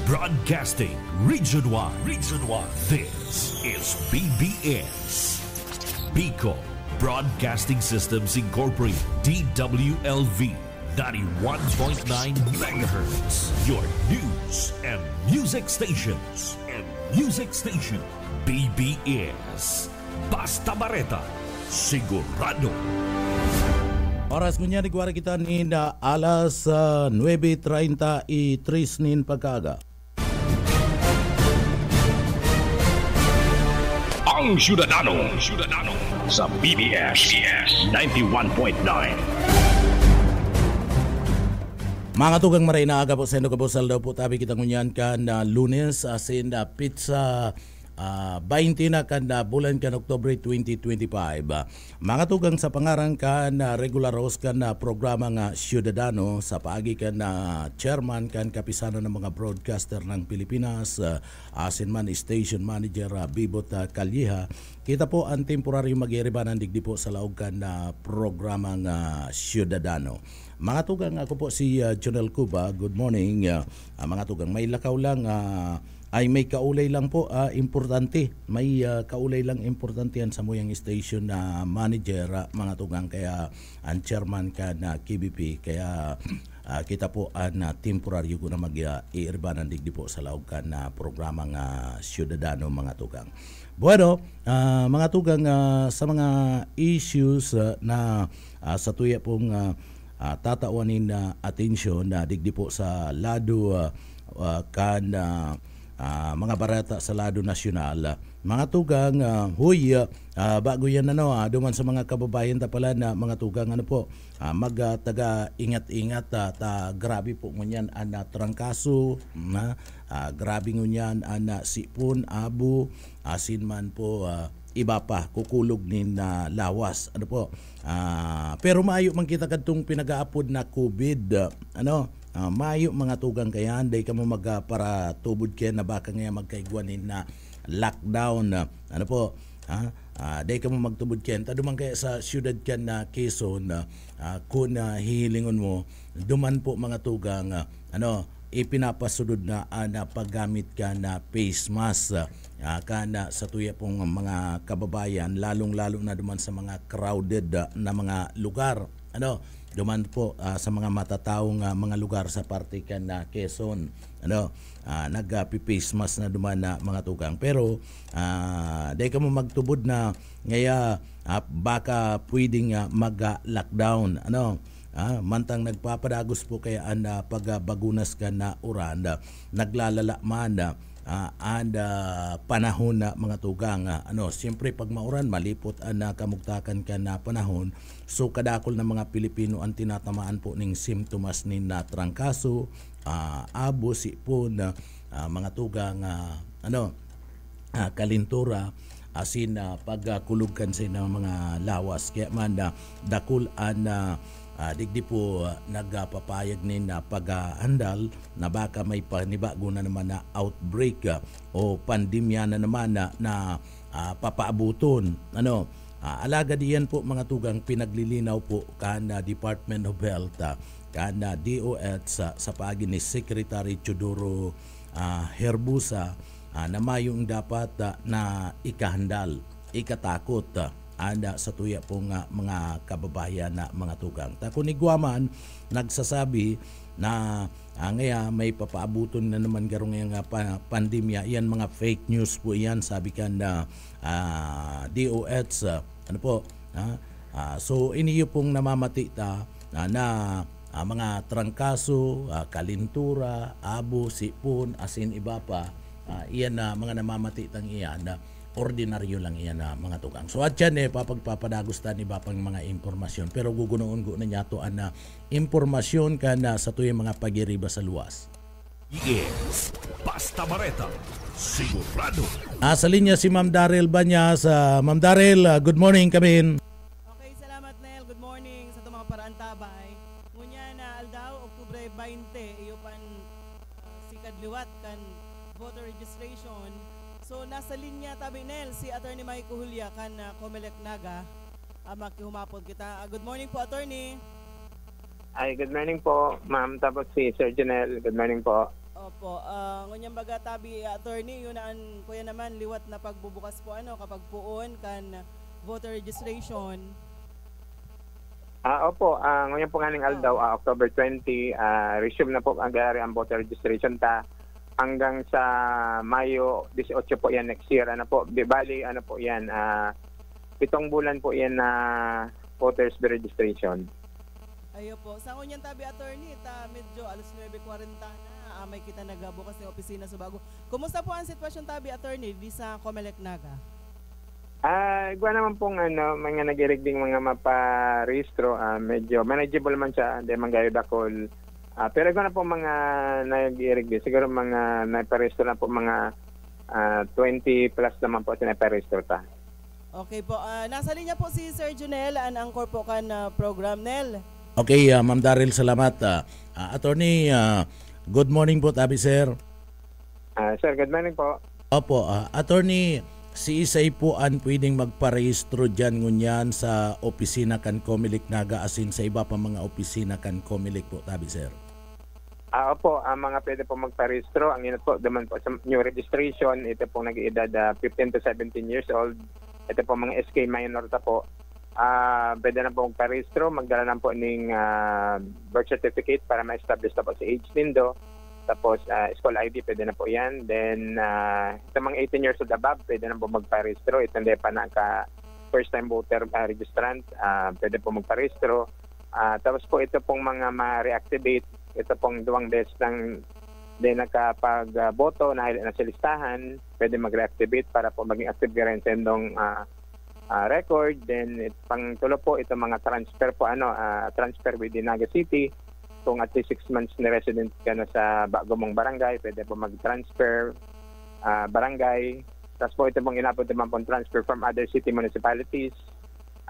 Broadcasting Region 1. Region 1. This is BBS. Bicol Broadcasting Systems Incorporated. DWLV 91.9 MHz. Your news and music stations. BBS. Basta Bareta. Sigurado. Oras ngunya di kuara kita ni na alas 9:33 nin pagkaga. Ang Ciudadano sa BBS 91.9. Mga tugang maray na aga po sa Endo Kabusal daw po tabi kita ngunyan ka na Lunes asin na pizza 20 na kan bulan kan Oktubre 2025. Mga tugang sa pangarang kan regular host kan programa nga Ciudadano sa paagi kan chairman kan kapisanan ng mga broadcaster ng Pilipinas, asin man station manager Bibot Calleja. Kita po ang temporary mag-iiribanan digdi po sa laog kan programa nga Ciudadano. Mga tugang, ako po si Jonel Cuba. Good morning. Mga tugang, may lakaw lang ay may kaulay lang po importante. May kaulay lang importante yan sa muyang station na manager, mga tugang, kaya ang chairman ka na KBP, kaya kita po na temporary ko na mag-iirbanan digdi po sa laog ka na programa nga Ciudadano, mga tugang. Bueno, mga tugang, sa mga issues na sa tuya pong tatawanin na atensyon na digdi po sa lado kan mga barata sa lado nasyonal. Mga tugang, bago yan duman sa mga kababayan ta pala na mga tugang magtaga ingat-ingat ta grabe po ngunyan ana trangkaso na grabe ngunyan ana sipon abo asin man po iba pa kukulog nin lawas pero maayo man kita kadtong pinagaapod na COVID maayo mga tugang kaya anday ka mo para tubod kaya na baka nga magkaigwanin na lockdown day ka mo magtubod kaya duman kaya sa siyudad ka na Quezon kung hihilingon mo duman po mga tugang ipinapasunod na paggamit ka na face mask kana sa tuya pong mga kababayan lalong-lalo na duman sa mga crowded na mga lugar duman po sa mga matataong mga lugar sa parte ka na Quezon nagpi-face mask na duman na mga tugang pero dahil ka mo magtubod na ngaya baka pwedeng mag-lockdown mantang nagpapadagos po kaya pagbagunas ka na uran naglalala man panahon na mga tugang siyempre pag mauran malipot kamugtakan ka na panahon so kadakol na mga Pilipino ang tinatamaan po ning simptomas ni na trangkaso abo sipon mga tugang kalintura asin pagkulugkan sa mga lawas kaya man dakul digdi po nagpapayag nin na pag-andal na baka may panibago na naman na outbreak o pandemya na naman na papaabuton. Alaga diyan po mga tugang pinaglilinaw po kana Department of Health kana DOH sa paagi ni Secretary Teodoro Herbusa na mayong dapat na ikahandal, ikatakot sa tuya pong mga kababayan na mga tugang. Kunigwaman nagsasabi na ngaya may papaabuton na naman garong ngayong pandemya. Iyan mga fake news po iyan sabi ka na DOH so iniyo pong namamati na mga trangkaso, kalintura, abo, sipon, asin iba pa iyan na mga namamati tang iyan ordinaryo lang iyan mga tugang. So at yan papagpapadagustan iba pang mga impormasyon pero gugunoon ko na niya to na impormasyon ka na sa tuyong mga pagiriba sa luwas. Yes, Basta Bareta, sigurado. Sa linya si Ma'am Daryl Banyas. Ma'am Daryl, good morning kami. Okay, salamat Nel. Good morning sa itong mga paraan tabay. Ngunya na aldaw, Oktubre 20, iyo pan sikadliwat kan voter registration. So nasa linya tabi Nel si Attorney Mike Hulya kan Comelec Naga. Makihumapon kita. Good morning po, Attorney. Ay, good morning po, ma'am. Tapos si Sir Janelle, good morning po. Opo, ngunyang baga tabi attorney yun ang kuya naman liwat na pagbubukas po kapag puon kan voter registration. Opo, ngayon po nga ning aldaw, October 20, resume na po ang voter registration ta hanggang sa Mayo 18 po yan next year. Ano po, bali ano po yan, 7 bulan po yan na voters registration. Ayo po, sa ngunyang tabi attorney, medyo alas 9:40 na, may kita nagabukas ng opisina sa bago. Kumusta po ang sitwasyon tabi attorney di sa Comelec Naga? Igwa naman pong mga nag-irigding mga maparehistro, medyo manageable man siya, hindi man gayo dakol. Pero igwa na po mga nag-irigding, siguro mga naparehistro na po mga 20 plus naman po sinaparehistro ta. Okay po, nasa linya po si Sir Junel, ang angkor po kan program Nel. Okay, Ma'am Daryl, salamat. Attorney, good morning po tabi sir. Sir, good morning po. Opo, attorney, si Isay po ang pwedeng magparehistro dyan ngunyan sa opisina kan Comelec Naga asin sa iba pa mga opisina kan Comelec po tabi sir. Opo, ang mga pwede po magparehistro, ang inat po naman po sa new registration, ito po nag-iedad 15 to 17 years old. Ito po mga SK minor ta po. Pwede na po magparehistro, magdala na po ng birth certificate para ma-establish na po si age nindo. Tapos school ID, pwede na po yan. Then sa mga 18 years old above, pwede na po magparehistro. Ito hindi pa naka first time voter registrant, pwede po magparehistro. Tapos po ito pong mga ma-reactivate, ito pong 2 beses lang din nakapag-boto na sa listahan, pwede mag-reactivate para po maging active ka rin sa indong record. Then pang-tulo po ito mga transfer po transfer within Naga City. Kung at least 6 months na resident ka na sa bago mong barangay, pwede po mag-transfer barangay. Tapos po ito pong inabot naman pong transfer from other city municipalities.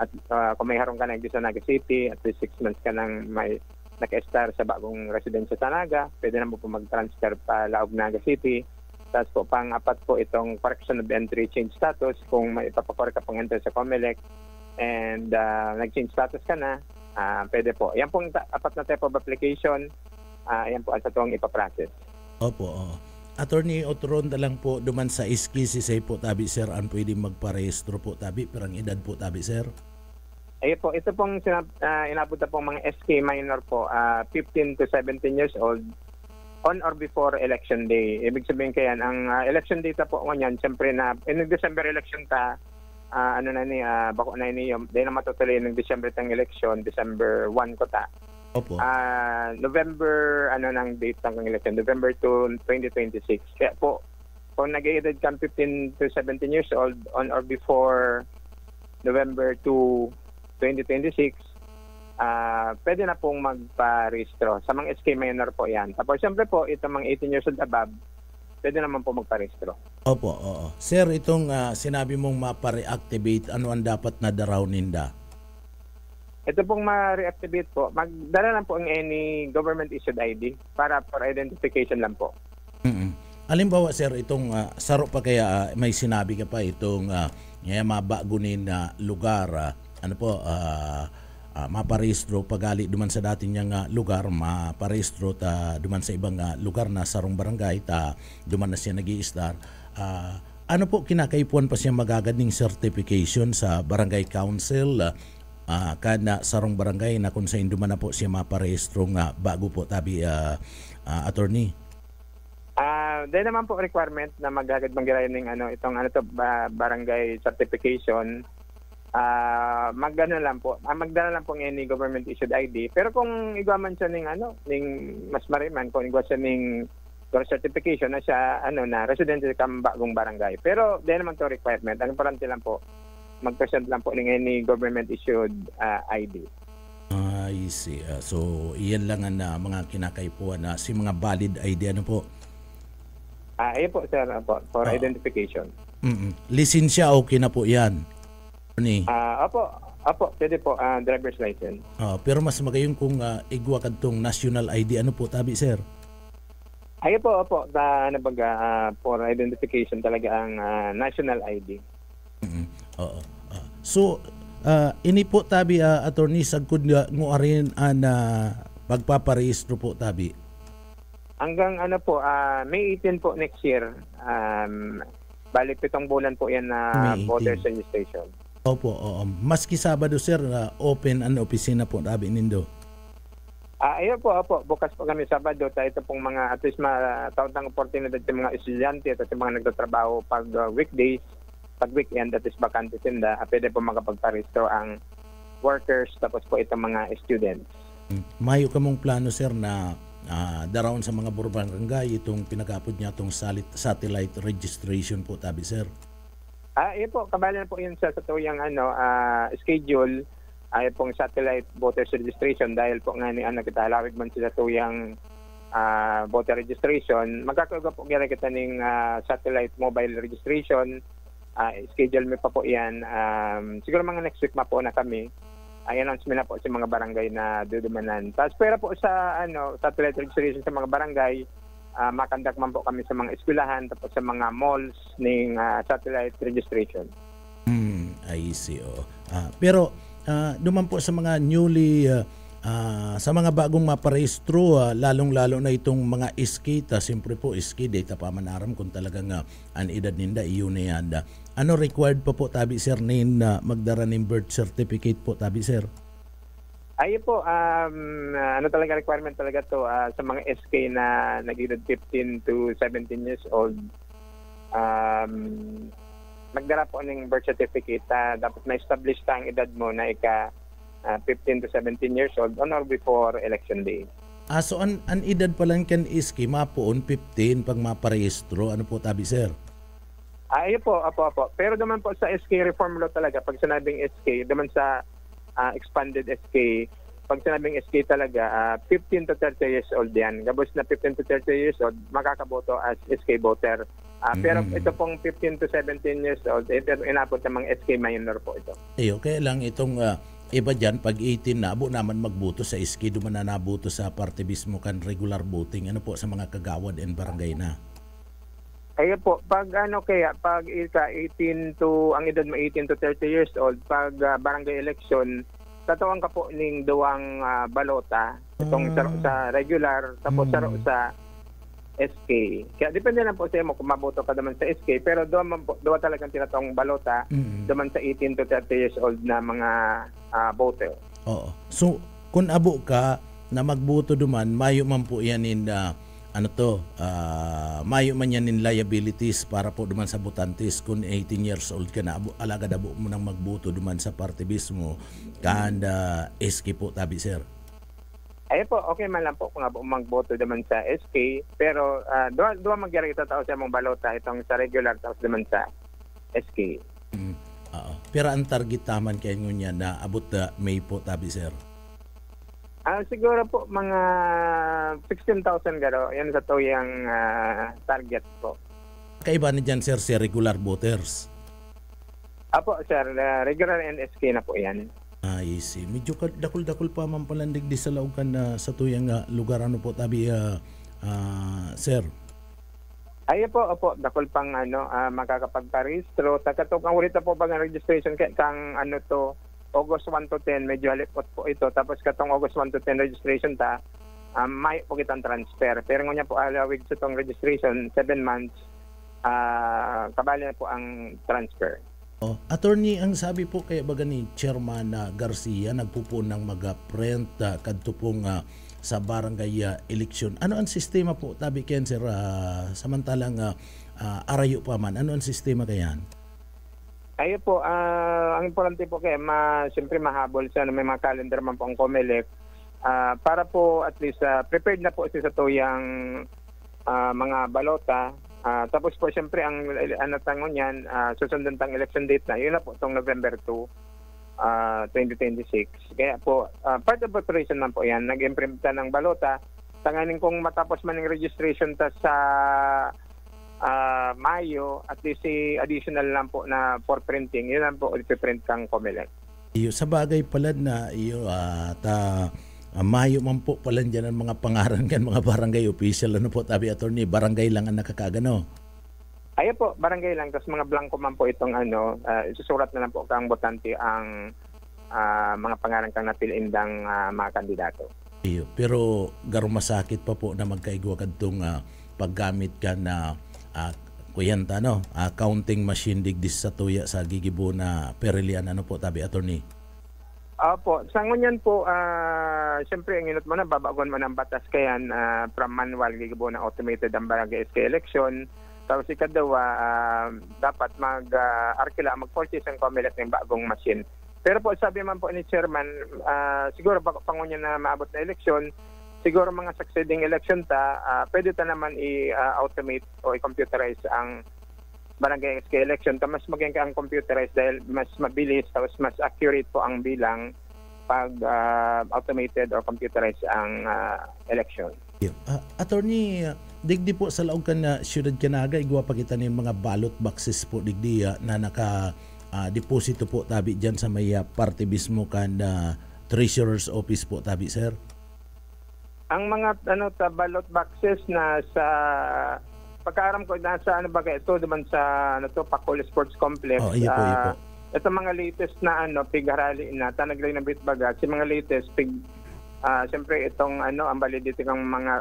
At kung may harong ka na sa Naga City, at least 6 months ka nang may naka-star sa bagong residensya sa Naga, pwede na po mag-transfer pa Laog Naga City. Tapos po pang-apat po itong correction of entry change status. Kung may ipapakore ka pang enter sa Comelec and nag-change status ka na, pwede po. Yan pong apat na type of application, yan po ang sa tuwang ipaprocess. Opo. Attorney, otron na lang po duman sa iski si say po tabi sir ang pwede magparehistro po tabi, perang edad po tabi sir. Ayun po, ito pong inabot na pong mga SK minor po, 15 to 17 years old, on or before election day. Ibig sabihin kayan, ang election data po nganyan, siyempre na, in December election ta, bako na ini yung, dahil na matutuloy ng December tang election, December 1 ko ta. Opo. November, ng date ng election, November 2, 2026. Kaya po, kung nag-edad kang 15 to 17 years old, on or before November 2, 2026, pwede na pong magparehistro. Sa mga SK minor po yan. Tapos siyempre po, itong mga 18 years old above, pwede naman po magparehistro. Opo, oo. Sir, itong sinabi mong mapa-reactivate, ano ang dapat na daraw ninda? Ito pong ma-reactivate po, magdala lang po ang any government-issued ID para for identification lang po. Halimbawa, sir, itong saro pa kaya may sinabi ka pa itong mabagunin na lugar, maparehistro pagali duman sa dating niyang lugar, maparehistro ta duman sa ibang lugar na sarong barangay ta duman na siya nag-i-star. Ano po kinakaipuan pa siya magagad ng certification sa barangay council kada sarong barangay na kung sa duman na po siya maparehistro nga bago po tabi attorney? Dahil naman po requirement na magagad manggirayan ng barangay certification. Magdala lang po ng any government issued ID. Pero kung igwaman siya ning mas mariman, kung igwa siya ning certification na siya na resident sa bagong barangay. Pero dahil naman to requirement, ang importante lang po mag-present lang po ng any government issued ID. I see. So iyan lang ang mga kinakaipuan na si mga valid ID po. Ayun po sir for identification. Lisensya okay na po yan. Opo, pwede po, driver's license. Pero mas magayong kung igwa kadtong national ID, ano po tabi, sir? Ayun po, opo, for identification talaga ang national ID. So, ini po tabi, attorney, sagkod nga arin ang pagpaparehistro po tabi? Hanggang ano po, May 18 po next year. Bali 7 bulan po yan na May 18. voters registration. Opo, oo. Maski Sabado sir, open ang opisina po tabi nindo. Ayun po, bukas po kami Sabado. Ito pong mga at least taon-taong oportunidad sa mga estudyante at sa mga nagtatrabaho pag weekdays, pag weekend at least bakante tinda, pwede po makapagparehistro ang workers tapos po itong mga students. Mayo ka mong plano sir na darawon sa mga barangay itong pinakapod niya itong satellite registration po tabi sir. Yun po, kabali na po yun sa tuyang schedule ay pong satellite voters registration dahil po nga ni nagkatalawig man sila tuyang voter registration. Magkakaroon po gyud kita ning satellite mobile registration. Schedule mo pa po yan. Siguro mga next week po na kami. I-announce na po sa mga barangay na dudumanan. Tapos pera po sa satellite registration sa mga barangay, makandak man po kami sa mga eskwelahan tapos sa mga malls ng satellite registration. I see. Pero duman po sa mga newly sa mga bagong maparehistro, lalong-lalo na itong mga iski, siyempre po iski, data pa manaram kung talagang ang edad ninda, iyon na yan. Ano required pa po tabi sir nin magdara ng birth certificate po tabi sir? Ayun po, ano talaga requirement talaga to sa mga SK na nag-edad 15 to 17 years old. Magdara po ng birth certificate. Dapat na-establish ang edad mo na 15 to 17 years old on or before election day. So ang edad pa lang kan iski mapoon 15 pag maparehistro. Ano po tabi sir? Ayun po, apo. Pero naman po sa SK reform law talaga, pag sinabing SK, naman sa expanded SK, pag sinabing SK talaga, 15 to 30 years old yan. Gabos na 15 to 30 years old, makakaboto as SK voter. Pero ito pong 15 to 17 years old, ito inabot ng mga SK minor po ito. Okay lang itong iba dyan, pag 18 na, naman magboto sa SK, duman na naboto sa party mismo kan regular voting. Ano po sa mga kagawad and barangay na? Ayun po, pag pag 18 to, ang edad mo 18 to 30 years old, pag barangay election, tatuwang ka po ning duwang balota, itong sa regular, tapos sa SK. Kaya depende na po sa mo kung maboto ka naman sa SK, pero doon talagang tinatawang balota, naman sa 18 to 30 years old na mga voter. Oo. So, kung abo ka na magboto duman, mayo man po yan mayo man yan in liabilities para po duman sa botantes kung 18 years old ka na alaga dabo mo nang magboto duman sa party mismo kan SK po tabi sir. Ay po, okay man lang po kung magboto naman sa SK, pero duwa magyari ito tao sa mong balota itong sa regular tapos naman sa SK. Pero ang target taman kayo niya na abot May po tabi sir. Siguro po mga 16,000 garo. Yan sa tuyang target po. Kaiba na dyan sir si regular voters? Apo sir, regular and SK na po yan. I see. Medyo dakol-dakol pa man palandig di sa laukan na sa tuyang lugar ano po tabi sir. Ayun po, opo, dakol pang makakapagparehistro. Takatog ang ulit po bang registration kang August 1 to 10, medyo halipot po ito. Tapos katong August 1 to 10 registration may po kitang transfer. Pero nga po alawig sa itong registration, 7 months, kabali na po ang transfer. Attorney, ang sabi po kaya baga ni Chairman Garcia, nagpupo ng mag-print kadto pong sa barangay election. Ano ang sistema po, tabi ken sir, samantalang arayo pa man, ano ang sistema kayan? Ayun po, ang importante po kaya siyempre mahabol sa may mga calendar man po ang COMELEC para po at least prepared na po sa tuyang mga balota. Tapos po siyempre ang tangon yan, susundan tang election date na, yun na po itong November 2, 2026. Kaya po, part of preparation man po yan, nag-imprimta ng balota. Tanganin kung matapos man ng registration sa Mayo, at least additional lang po na for printing, yun lang po ipiprint kang COMELEC. Sa bagay pala na Mayo man po pala dyan ang mga pangaran kan mga barangay official, ano po tabi attorney, barangay lang ang nakakagano? Ayun po, barangay lang, tapos mga blanco man po itong isusurat na lang po kang botante ang mga pangaran kang napiliin ng mga kandidato. Iyo, pero garo masakit pa po na magkaigwa kadtong paggamit ka na kuyanta no, counting machine digdis sa tuya sa gigibo na perilian ano po tabi attorney. Opo, sa ngunyan po, siyempre ang inot mo na, babagon mo ng batas kayan from manual, gigibo na automated ang barangay SK election. Tapos ikadawa, dapat mag-arkila, mag-purchase ang Comelec ng bagong machine. Pero po, sabi man po ni Chairman, siguro pangunyan na maabot na eleksyon, siguro mga succeeding election pwede ta naman i-automate o i-computerize ang barangay SK election, mas maging ang computerized dahil mas mabilis, tapos mas accurate po ang bilang pag automated or computerized ang election. Attorney, digdi po sa laog kan na Siyudad Canaga, igwa pa kita ng mga ballot boxes po digdi na naka-deposito po tabi dyan sa may party mismo kan treasurer's office po tabi, sir? Ang mga ballot boxes na sa pagkaaram ko nasa ito naman sa Pacol Sports Complex. Iyo po. Ito mga latest na pigharali na tanaglay ng bitbaga. Si mga latest siyempre itong ang validity ng mga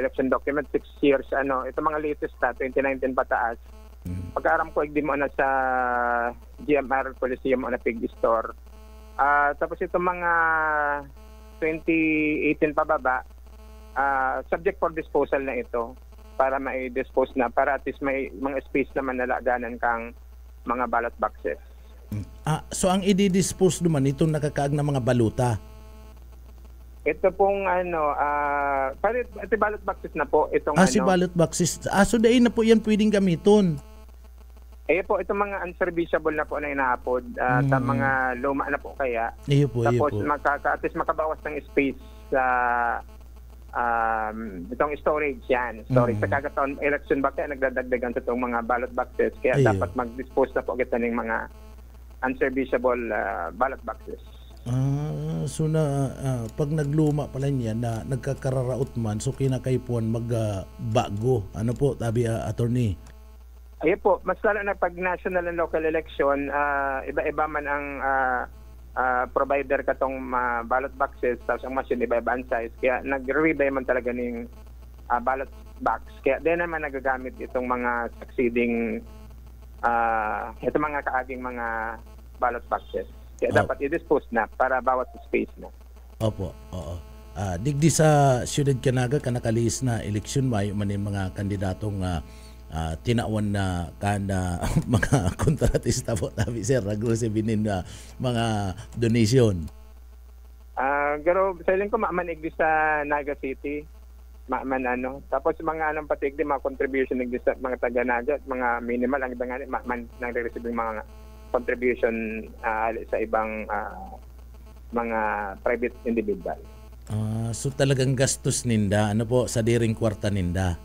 election document 6 years ito mga latest 2019 pataas. Pagkaaram ko igdi mo na sa GMR Coliseum na pig store. Tapos itong mga 2018 pababa subject for disposal na ito para mai-dispose na, para at least may mga space naman nalaganan kang mga ballot boxes. So ang i-dispose naman itong nakakaag na mga baluta? Ito pong ito ballot boxes na po. Itong si ballot boxes. So dahil na po yan pwedeng gamiton? Po, itong mga unserviceable na po na inaapod. Sa mga luma na po kaya. Tapos at least makabawas ng space sa itong storage yan. Storage. Sa kagataon election ba kaya nagdadagdagan sa itong mga ballot boxes. Kaya dapat mag-dispose na po kita ng mga unserviceable ballot boxes. So pag nagluma pala niya na nagkakararaot man, so kinakaipuan magbago. Ano po, tabi attorney? Po, mas lalo na pag national and local election, iba-iba man ang provider katong ballot boxes, tapos ang machine iba-iba ang size. Kaya nag-rebuy man talaga ng ballot box. Kaya din naman nagagamit itong mga succeeding itong mga kaaging mga ballot boxes. Kaya dapat i-dispose na para bawat space na. Opo, oo. Digdi sa Siyudad Canaga, kanakalis na eleksyon, may manin mga kandidatong tinawan na mga kontratista po tabi, sir, nag-receive mga donation. Pero sa ilang ko maamanig sa Naga City, tapos mga patigdi, mga contribution nagdi sa mga taga Naga, mga minimal ang ibang nang-receive mga contribution sa ibang mga private individual. So talagang gastos ninda, sa diring kwarta ninda?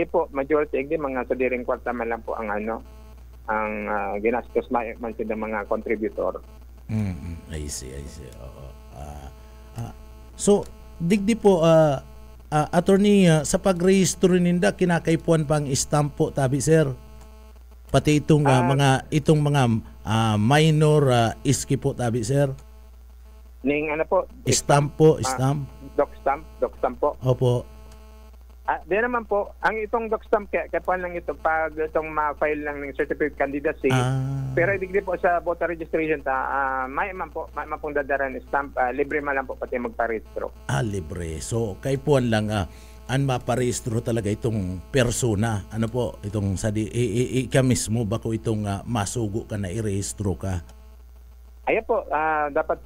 Po, majority mga sa diring kwarta man lang po ang ang ginastos man sila mga contributor. I see. Oo. So digdi po attorney, sa pagrehistro ninda kinakaipuan pang stamp po tabi, sir? Pati itong mga minor iski po tabi, sir? Ning po? Stamp po, stamp. Doc stamp po. Opo. Di naman po, ang itong doc stamp kaya lang ito pag itong ma-file lang ng certificate candidacy. Pero digdi po sa voter registration may man pong dadaran stamp, libre man lang po pati magparehistro. Libre. So kay puan lang an maparehistro talaga itong persona. Ano po, itong ika mismo bako itong masugo ka na irehistro ka? Po, dapat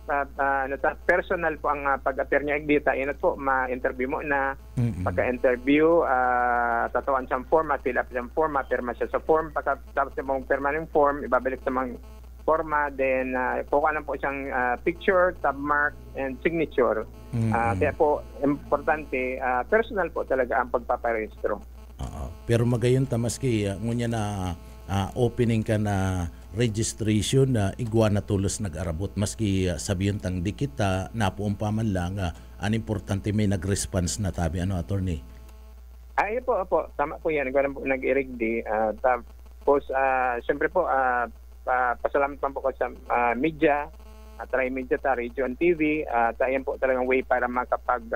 personal po ang pag-appear niya dita. Yan po, ma-interview mo na. Pagka-interview, tatuan siyang form, fill up siyang form, pirma siya sa form. Tapos mong pirma ng form, ibabalik sa mga forma. Then, kukuha po siyang picture, tab mark, and signature. Kaya po, importante, personal po talaga ang pagpaparehistro. Pero magayon tamaski, ngunya na opening ka na registration na igwa na tulos nag-arabot maski sabihin tang di kita napuumpa man lang an importante may nag-response na tabi attorney. Po tama po yan, nag-irigdi tapos siyempre po pasalamat po ko sa media Trimedia ta, Radio and TV, ayan po talagang way para makapag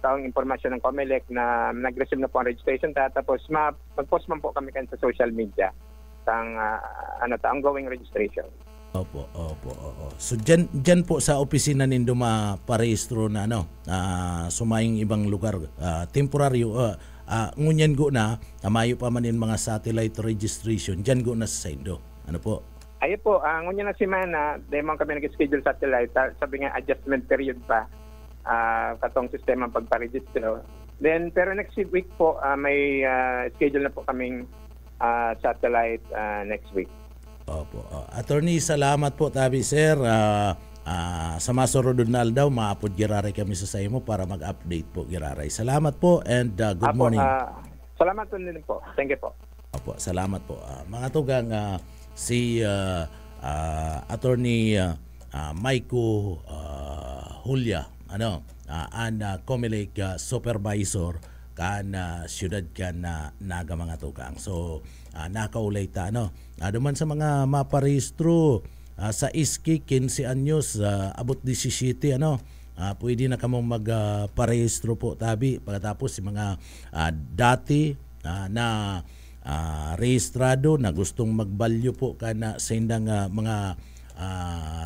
taong impormasyon ng COMELEC na nag-receive na po ang registration ta, tapos mag-post man po kami kan sa social media ang ongoing registration. Opo. So dyan po sa opisina nindo maparehistro na sumayong ibang lugar temporaryo ngunyan go na mayo pa man mga satellite registration dyan go na sa Indo. Ano po? Ayo po, ngunyan na semana, dahil man kami nag-schedule satellite, sabi nga adjustment period pa katong sistema pagparehistro. Then pero next week po may schedule na po kaming satellite next week. Opo. Attorney, salamat po tabi sir. Sa masurod na aldaw, maapod giraray kami sa mo para mag-update po giraray. Salamat po and good morning. Salamat po din po. Thank you po. Opo, salamat po. Mga tugang si Attorney Maiko Julia, and COMELEC supervisor kan siyudad kan naga mga tugang. So nakaulay ta duman sa mga maparehistro sa iski 15 anyos abot 17 pwede na kamo magparehistro po tabi pagkatapos si mga dati na rehistrado na gustong magbalyo po kana sa indang mga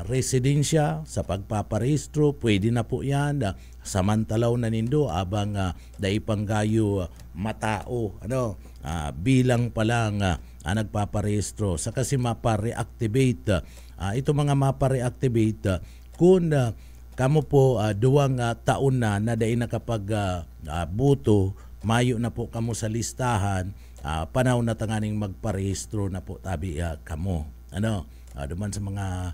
residensya sa pagpaparehistro, pwede na po yan samantalaw na nindo abang daipanggayo matao bilang pa lang nagpaparehistro sa kasi mapa-reactivate ito mga mapa-reactivate kung kamo po 2 taon na dai nakapag buto mayo na po kamo sa listahan panahon na tanganing magparehistro na po tabi kamo duman sa mga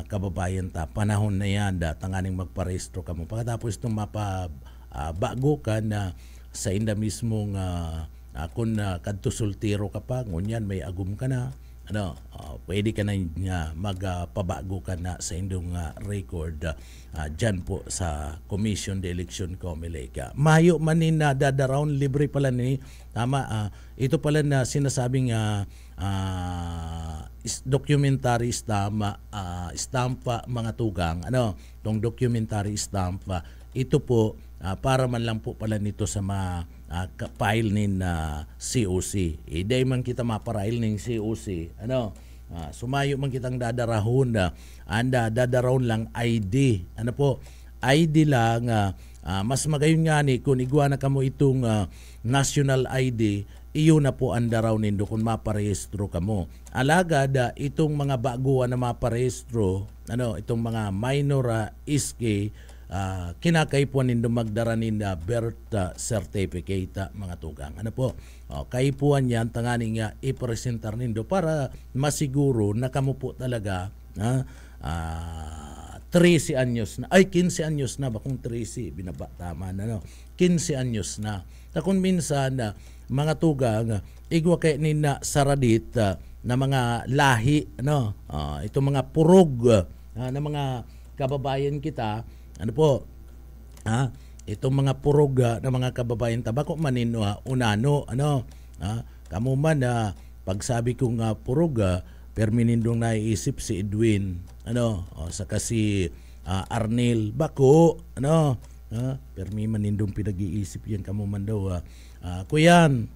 kababayan ta panahon na yan tanganing magparehistro kamo pagkatapos itong mapabago ka na sa inda mismong kung kadto sultiro ka pa ngunyan may agum ka na pwede ka na magpabago ka na sa indong record dyan po sa Commission de Election COMELEC. Mayo manin na dadaround libre pala ni tama ito pala na sinasabing documentary stampa mga tugang tong documentary stampa ito po para man lang po pala nito sa file nin COC. Day man kita maparail nin COC. Sumayo man kitang dadarahon anda dadarahon lang ID. ID lang mas magayon nga ni kung igwa na kamo itong national ID iyo na po ang daraw nindo kung maparehistro kamo. Alagad itong mga baguhan na maparehistro itong mga minor iski kinakaipuan nindo magdaranin na birth certificate mga tugang. Kaipuan yan tanganing ipresentar nindo para masiguro na kamo po talaga 13 anyos na 15 anyos na bakong 13 binaba tama 15 anyos na. Kung minsan mga tugang igwa kay nina saradit na mga lahi ito mga purog na mga kababayan kita itong mga purog na mga kababayan tabako manin unano kamo man pagsabi ko nga purog perminindong naiisip si Edwin sa kasi Arnel bako permi manindong pinag-iisip yan kamo man daw kuyan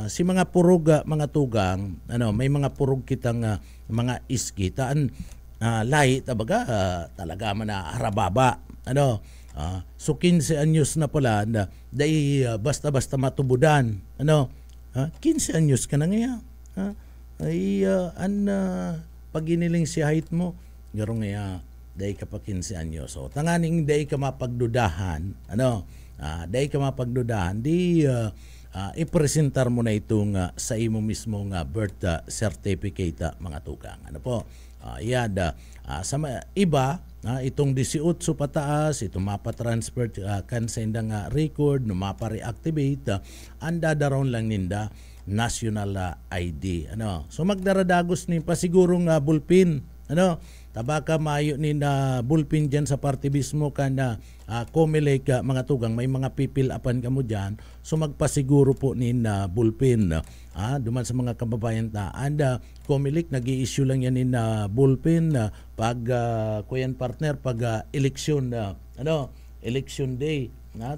si mga purog mga tugang may mga purog kitang mga iski taan lahi tabaga talaga man harababa so 15 anyos na pala dai basta-basta matubudan 15 anyos ka na ngayon ay pag iniling si height mo garo nga dai ka pa 15 anyos so tanganing dai ka mapagdudahan dai ka mapagdudahan di ipresentar mo na itong sa imo mismo nga birth certificate mga tugang sa iba itong 18 pataas itong mapatransfer kan sa indang record no mapa-reactivate anda daron lang ninda national ID so magdaradagos ni pasigurong bulpin tabaka maayo ni na bullpen dyan sa party mismo ka na Comelec mga tugang may mga pipilapan ka mo dyan, so magpasiguro po ni na bullpen duman sa mga kababayan ta. And Comelec nag-i-issue lang yan ni na bullpen pag kuyan partner pag election election day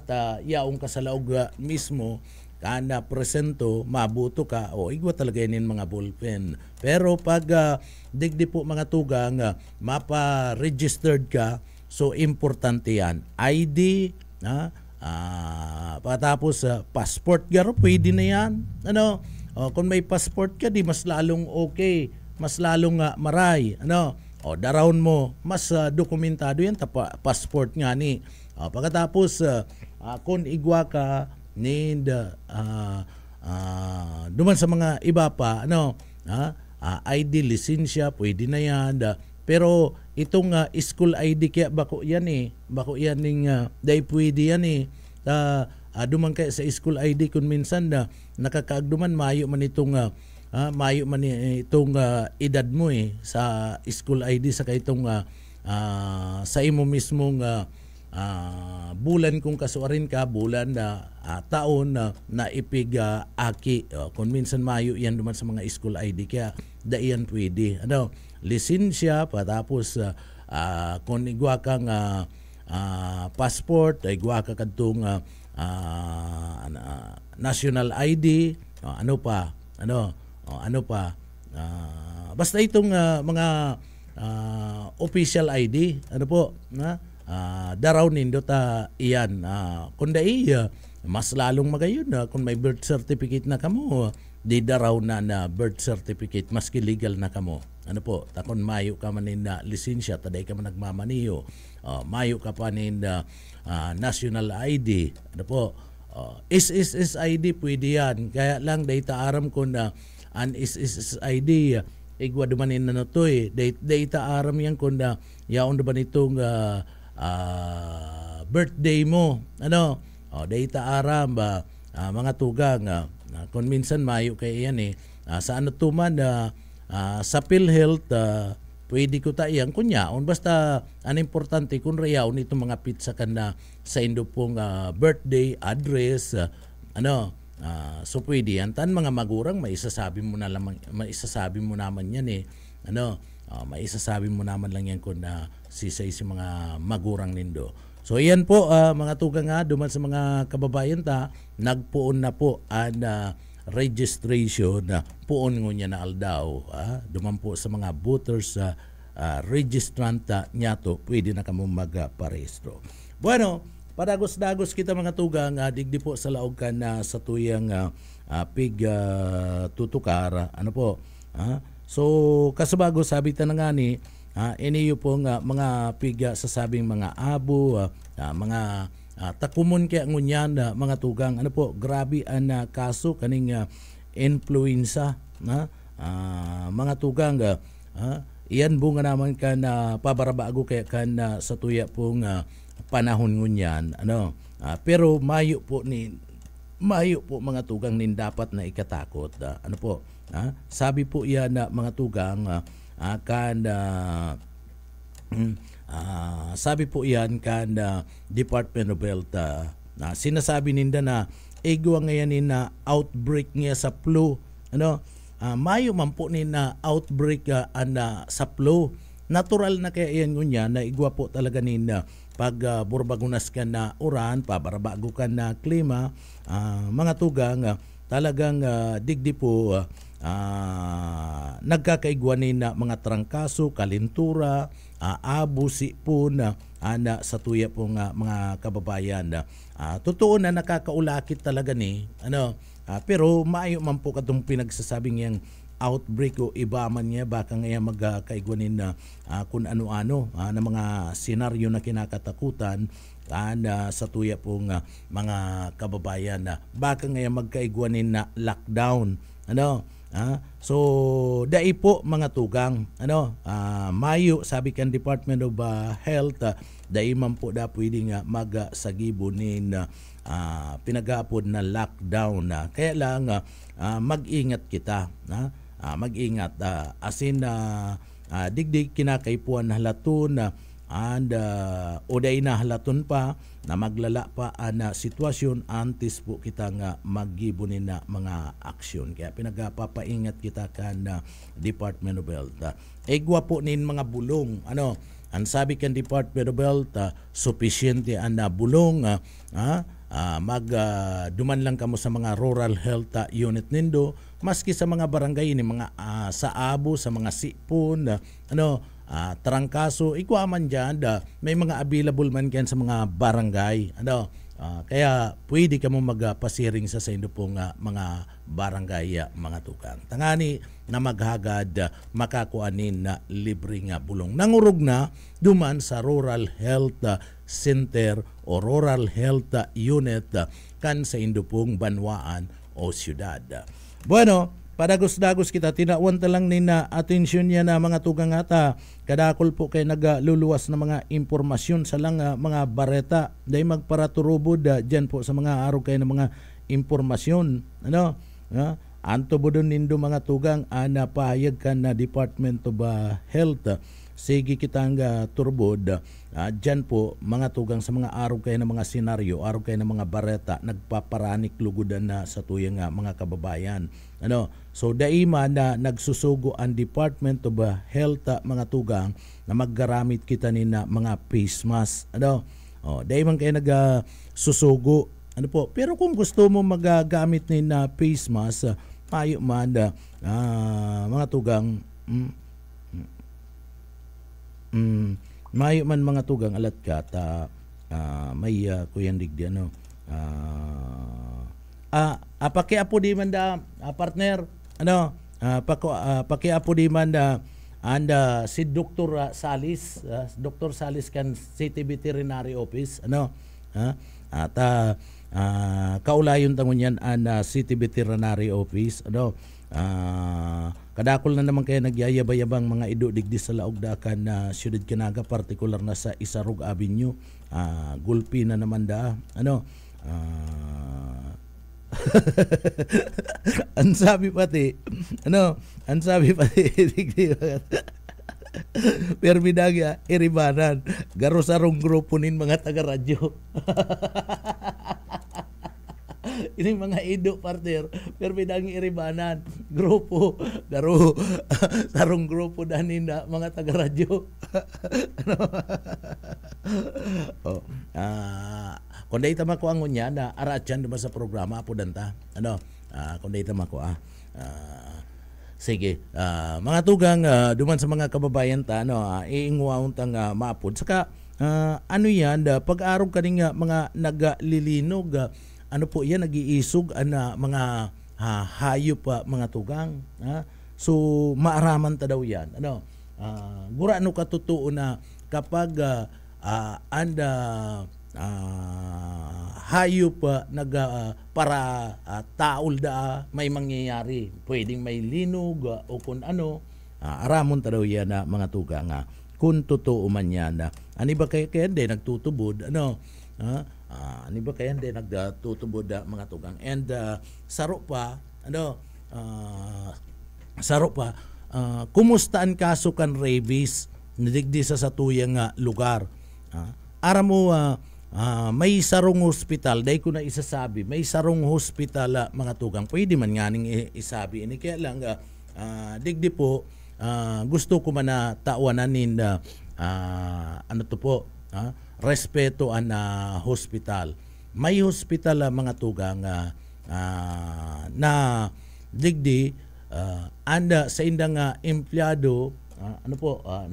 ta yaong ka sa laog mismo kana presento mabuto ka o igwa talaga yanin mga bullpen. Pero pag digdi po mga tugang mapa-registered ka, so importante yan. ID patapos passport garo pwede na yan. Kung may passport ka di mas lalong okay, mas lalong maray. Darawon mo mas dokumentado yan passport nga ni. Pagkatapos kung igwa ka need duman sa mga iba pa ID lisensya pwede na yan pero itong school ID kaya bako yan ning dai pwede yan duman kaya sa school ID kung minsan nakakaagduman mayo man itong edad mo sa school ID sa itong sa imo mismong bulan kung kasuarin ka bulan na taon na ipig aki kung minsan mayo yan duman sa mga school ID kaya daiyan pwede lisensya patapos kung igwa kang passport igwa ka kadtong national ID ano pa basta itong mga official ID daraw nindo ta iyan kundi mas lalong magayon kung may birth certificate na kamo di daraw na birth certificate maski legal na kamo takon mayo ka manin na lisensya taday ka man nagmamaniyo mayo ka pa nin national ID SSSID pwede yan kaya lang data aram ko na an SSSID igwa dumanin na to data aram yan kung yaon duman itong birthday mo data aram mga tugang kung minsan mayo kay yan sa ano tuman sa PhilHealth pwede ko ta iyang kunyaon basta ang importante kung rayaon itong mga pizza kana sa indo pong birthday address so pwede yan tan mga magurang maisasabi mo naman yan maisasabi mo naman lang yan kung sisay si mga magurang nindo. So iyan po mga tugang duman sa mga kababayan ta nagpuon na po ang registration puon ngunya na aldaw duman po sa mga voters registrant niya to pwede na kamo magparehistro. Bueno, padagos-dagos kita mga tugang digdi po sa laog ka na sa tuyang pig tutukar so kasabago sabi ta na nga ni iniyo po nga mga piga sasabing mga abo mga takumon kaya ngunyan mga tugang grabe ang kaso kaning influenza mga tugang iyan bunga naman ka na pabarabago kaya ka na sa tuya pong panahon ngunyan pero mayo po mga tugang nin dapat na ikatakot sabi po yan na mga tugang sabi po yan kan Department of Health sinasabi ninda na igwa ngayon na outbreak niya sa flu mayo man po ni na outbreak sa flu natural na kaya yan ngunya na igwa po talaga nina pag burbagunas ka na uran pabarabago ka na klima mga tugang talagang digdi po nagkakaigwanin na mga trangkaso, kalintura, abo, sipon, ana sa tuya pong mga kababayan. Totoo na nakakaulakit talaga ni pero maayo man po katong pinagsasabing yang outbreak o iba man niya baka ngayon magkaigwanin na kung ano-ano na mga senaryo na kinakatakutan sa tuya pong mga kababayan baka ngayon magkaigwanin na lockdown so dai po mga tugang mayo sabi kan Department of Health dai man po da pwedeng magsagibo nin pinagapod na lockdown kaya lang mag-ingat kita mag-ingat asin digdig kinakaipuan na halaton na and oday na halaton pa na maglala pa na sitwasyon antes po kita nga maggibunin na mga aksyon. Kaya pinagapapaingat kita kan Department of Health. Egwa po nin mga bulong. Ang sabi kan Department of Health, sufficiente ang bulong. Duman lang kamo sa mga rural health unit nindo, maski sa mga barangay ni mga sa abo, sa mga sipon, trangkaso, ikwaman dyan, may mga available man yan sa mga barangay. Kaya pwede ka mo magpasiring sa indo pong mga barangay, mga tukang. Tangani na maghagad makakuanin na libre nga bulong. Nangurog na duman sa rural health center o rural health unit kan sa indo pong banwaan o syudad. Bueno, padagos-dagos kita, tinawan lang ni na atensyon niya na mga tugang ata. Kadakol po kay nagluluwas na mga impormasyon sa lang mga bareta. Dahil magparaturubod dyan po sa mga araw kayo ng mga impormasyon. Anto bo doon nindo mga tugang napahayag ka na Department of Health. Sige kitang turbod. Dyan po mga tugang sa mga araw kayo ng mga senaryo, araw kayo ng mga bareta, nagpaparanik lugudan na sa tuyang mga kababayan. So daima na nagsusugo ang Department of Health mga tugang na maggaramit kita ni na mga face mask. Daima kayo nagsusugo. Pero kung gusto mo magagamit ni na face mask, payo man mga tugang mayo man mga tugang alat ka may kuyang digdi pakiapo di man da partner pakiapo di man da si Dr. Salis Dr. Salis kan City Veterinary Office at kaulayon tangon yan City Veterinary Office kadakol na naman kaya nagyayabay-yabang mga ido digdi sa laog dakan na siyudad Kinaga, partikular na sa Isarug Avenue, gulpi na naman da ang sabi pati digdi permidagya iribanan garo sarong grupo nin mga taga-radyo. Ini mga ido partner permidang iribanan grupo garo sarong grupo danin na mga taga-radyo. Kung dahi tama ko ang ngunya na aratyan diba sa programa po danta kung dahi tama ko sige mga tugang duman sa mga kababayan ta iingwaon tang maapod saka yan pag-araw kaning mga naglilinog po yan nag-iisog mga hayop mga tugang so maaraman ta daw yan gura katutuo na kapag hayop para taol da may mangyayari pwedeng may linog o kung aramon ta daw yan mga tugang kung totoo man yan ani ba kaya hindi nagtutubod ani ba kaya hindi nagtutubod mga tugang and saro pa kumusta ang kaso kan rabies nadigdi sa tuyang lugar aram mo may sarong hospital dahil ko na isasabi may sarong hospital mga tugang pwede man nganing isabi ini kaya lang digdi po gusto ko man na tawanan respeto ang hospital may hospital mga tugang na digdi anda sa indang empleyado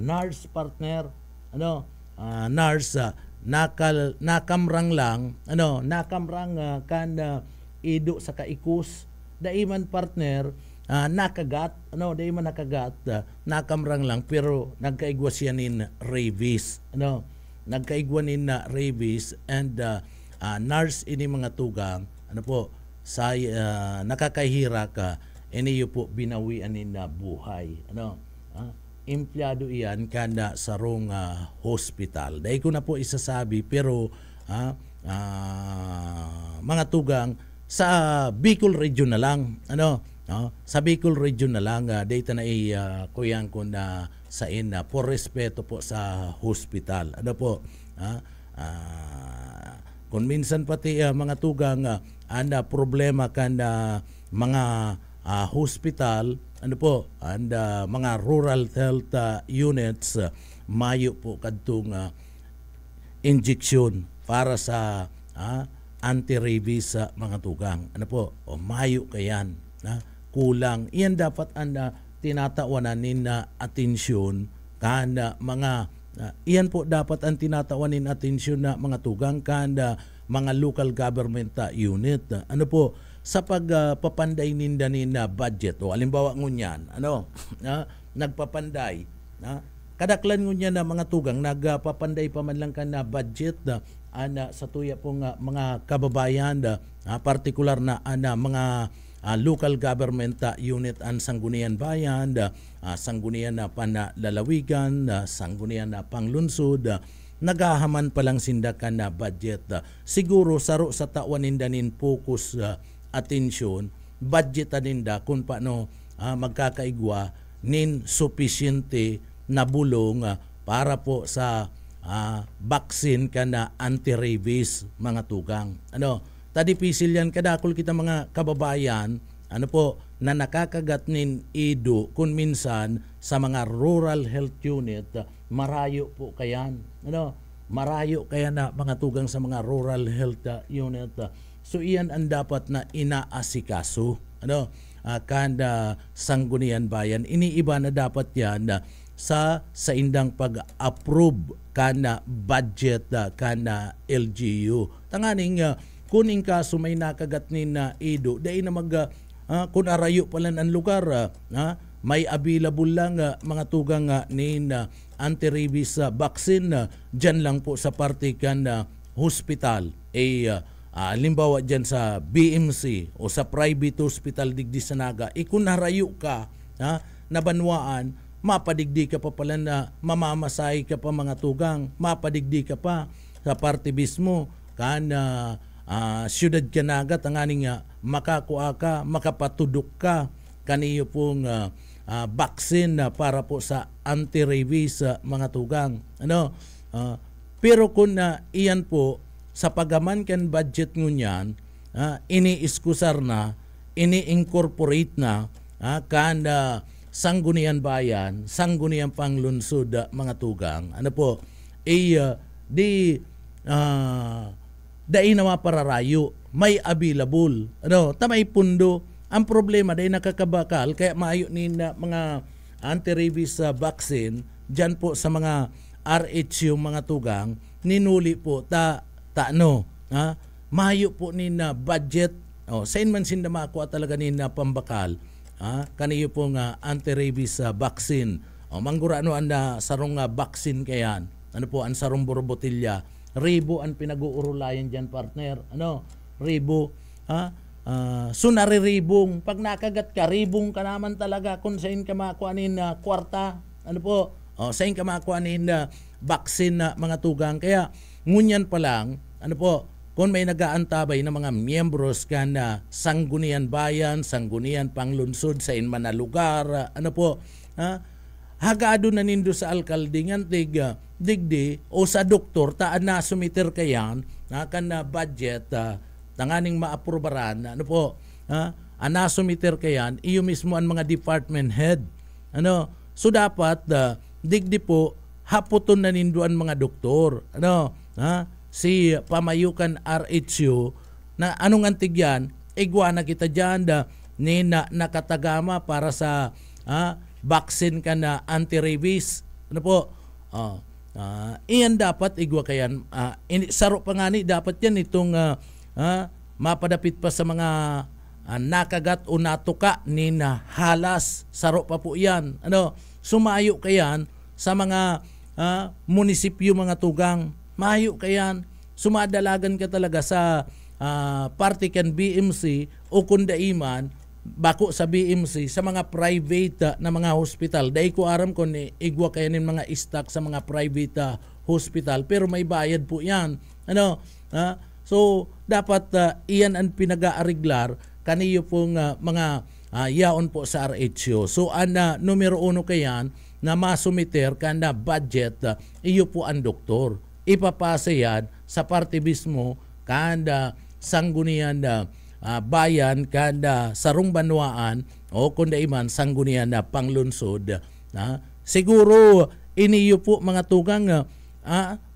nurse partner nurse nakamrang lang kan ido sa kaikus daiman partner nakagat daiman nakagat nakamrang lang pero nagkaigwa siya nin rabies nagkaigwa nin na rabies and nurse ini mga tugang sa nakakahira ka iniyo po binawian nin na buhay empleyado iyan kada sarong hospital. Dahil ko na po isasabi pero mga tugang sa Bicol region na lang Sa Bicol region na lang, data na kuyang ko na sa ina por respeto po sa hospital. Ano po? Kung minsan pati mga tugang anda problema kan mga hospital, ano po, and mga rural health units, mayo po kadtong injection para sa anti-rabies sa mga tugang. Ano po? O mayo kayan. Kulang. Iyan dapat tinatawanan na atensyon kada mga iyan po dapat ang tinatawanin atensyon na mga tugang kada mga local government unit. Ano po? Sa pagpapanday ninda na budget. O alimbawa ngunyan, nagpapanday. Kadaklan ngunyan na mga tugang, nagpapanday pa man lang ka na budget sa tuya pong mga kababayan, partikular na mga local government unit ang Sangguniang Bayan, Sangguniang na Panlalawigan, Sangguniang na Panglunsod, nagahaman pa lang sindakan na budget. Siguro saro sa tawan nindanin focus atensyon, budget ninda kung paano magkakaigwa nin sufficiente na bulong para po sa vaccine kana anti-rabies mga tugang. Tadipisil yan kadakol kita mga kababayan, na nakakagat nin ido kung minsan sa mga rural health unit, marayo po kayan. Marayo kaya na mga tugang sa mga rural health unit. So iyan ang dapat na inaasikaso. Kanda Sangguniang Bayan, iniiba na dapat yan sa indang pag-approve kana budget kana LGU. Tanganing kuning kaso may nakagat ni na ido, dahil na kung arayo pala ang lugar, may available lang mga tugang ni anti-rabies vaccine dyan lang po sa partikan hospital. Halimbawa dyan sa BMC o sa private hospital digdi sa Naga, kung narayo ka nabanwaan, mapadigdi ka pa pala na mamamasay ka pa mga tugang, mapadigdi ka pa sa parte mismo kana siyudad ka nagat ang aning makakuha ka, makapatudok ka kaniyo pong vaccine para po sa anti-rabies mga tugang. Pero kung iyan po sa pagaman kan budget ngunyan, ini-iskusar na, ini-incorporate na kanda Sangguniang Bayan, Sangguniang Panglunsod mga tugang. Dai na mapararayo, may available. Tamay pundo. Ang problema dahil nakakabakal, kaya maayo ni mga anti-rabies vaccine, dyan po sa mga RHU mga tugang, ninuli po maayo po ni na budget. Sain man sinda makuha talaga ni na pambakal, kaniyo pong anti-rabies vaccine. Manggurano anda sarong vaccine kayan. Ang sarong borbotilya. Ribo ang pinag-uurulayan dyan, partner. Ribo. So nariribong. Pag nakagat ka, ribong ka naman talaga kung saan ka makuhanin kwarta. Saan ka makuhanin vaccine na mga tugang. Kaya ngunyan pa lang, kung may nag-aantabay na mga miyembros ka na Sangguniang Bayan, Sangguniang Panglunsod sa inman na lugar, hagado na nindo sa alkalde ngantig digdi o sa doktor taan na sumiter kayan kan na budget tanganing maaprobaran ana sumiter kayan iyo mismo ang mga department head so dapat digdi po haputon na nindo ang mga doktor si pamayukan RHU na anong antig yan igwa na kita dyan ni nakatagama para sa vaccine ka na anti-rabies. Iyan dapat igwa kayan. Saro pa nga ni dapat yan itong mapadapit pa sa mga nakagat o natuka ni na halas. Saro pa po yan. Sumayo kayan sa mga munisipyo mga tugang. Mayo kayan. Sumadalagan ka talaga sa partikan BMC o kundaiman bako sa BMC sa mga private na mga hospital. Dahil ko aram ko ni igwa kayo ng mga stock sa mga private hospital pero may bayad po yan. So dapat iyan ang pinag-aariglar kaniyo pong mga yaon po sa RHO. So numero 1 kayan na masumiter kanda budget iyo po ang doktor. Ipapasa yan sa parte mismo kanda sanggunian bayan kanda sarong banwaan o kunda iman sanggunian panglunsod. Siguro iniyo po mga tugang